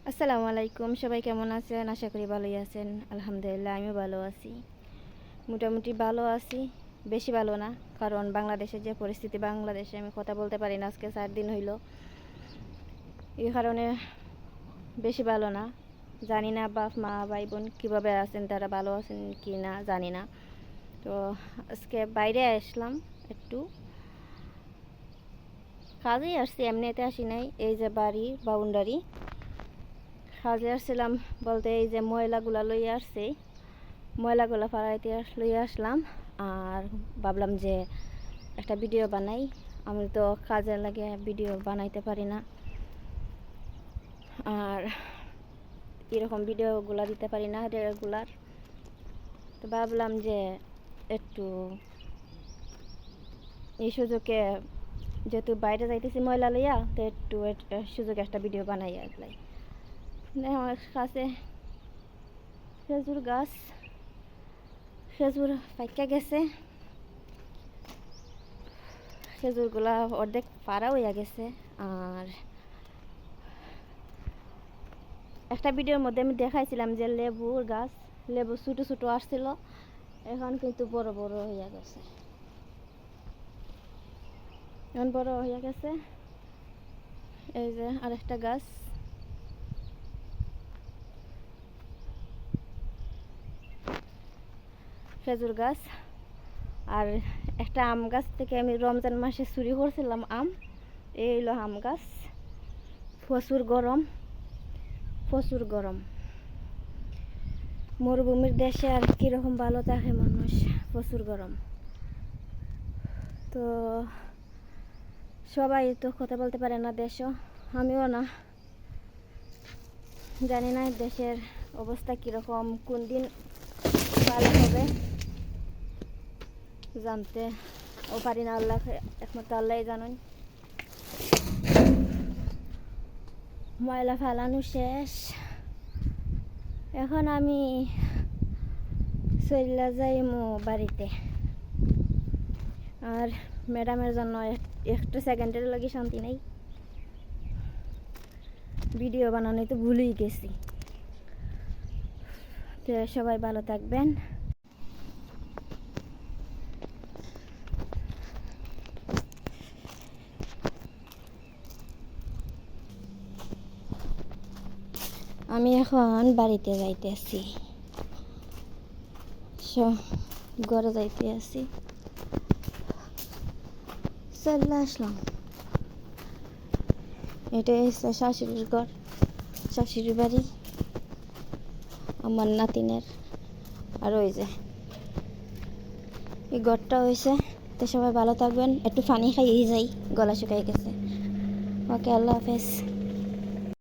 আসসালামু আলাইকুম, সবাই কেমন আছেন? আশা করি ভালোই আছেন। আলহামদুলিল্লাহ আমিও ভালো আছি, মোটামুটি ভালো আছি, বেশি ভালো না। কারণ বাংলাদেশের যে পরিস্থিতি, বাংলাদেশে আমি কথা বলতে পারি না, আজকে 4 দিন হইল। এই কারণে বেশি ভালো না। জানি না বাপ মা ভাই বোন কীভাবে আছেন, তারা ভালো আছেন কি না জানি না। তো আজকে বাইরে আসলাম, একটু কাজেই আসছি, এমনিতে আসি নাই। এই যে বাড়ি বাউন্ডারি কাজে আসছিলাম বলতে, এই যে ময়লাগুলা লইয়া আসছি, ময়লাগুলো ফালাইতে লইয়া আসলাম। আর ভাবলাম যে একটা ভিডিও বানাই। আমি তো কাজে লাগে ভিডিও বানাইতে পারি না, আর এরকম ভিডিওগুলো দিতে পারি না রেগুলার। তো ভাবলাম যে একটু এই সুযোগে, যেহেতু বাইরে যাইতেছি ময়লা লইয়া, তো একটু সুযোগে একটা ভিডিও বানাই আসলাই। আমার কাছে খেজুর গাছ, খেজুর পাইকা গেছে, খেজুরগুলা অর্ধেক পাড়া হইয়া গেছে। আর একটা ভিডিওর মধ্যে আমি দেখাইছিলাম যে লেবুর গাছ, লেবু ছোটো ছোটো আসছিল, এখন কিন্তু বড় বড় হইয়া গেছে, এখন বড় হইয়া গেছে। এই যে আরেকটা গাছ, খেজুর গাছ। আর একটা আম গাছ থেকে আমি রমজান মাসে চুরি করছিলাম আম, এই হলো আম গাছ। প্রচুর গরম, প্রচুর গরম। মরুভূমির দেশে আর কীরকম ভালো থাকে মানুষ, প্রচুর গরম। তো সবাই তো কথা বলতে পারে না, দেশও আমিও না, জানি না দেশের অবস্থা কীরকম, কোন দিন ভালো হবে জানতে ও পারি না, আল্লাহ একমাত্র আল্লাহ জানেন। ময়লা ফেলানো শেষ, এখন আমি চলে যাইমু বাড়িতে। আর ম্যাডামের জন্য একটু সেকেন্ডের লাগে শান্তি নেই, ভিডিও বানানোই তো ভুলেই গেছি। তো সবাই ভালো থাকবেন। আমি এখন বাড়িতে যাইতেছি, ঘরে যাইতে আছি, চলে আসলাম। এটাই হচ্ছে শাশুড়ির ঘর, শাশুড়ির বাড়ি আমার নাতিনের। আর ওই যে এই ঘরটা হয়েছে। তো সবাই ভালো থাকবেন, একটু পানি খাইয়ে যাই, গলা শুকাই গেছে। ওকে, আল্লাহ হাফেজ।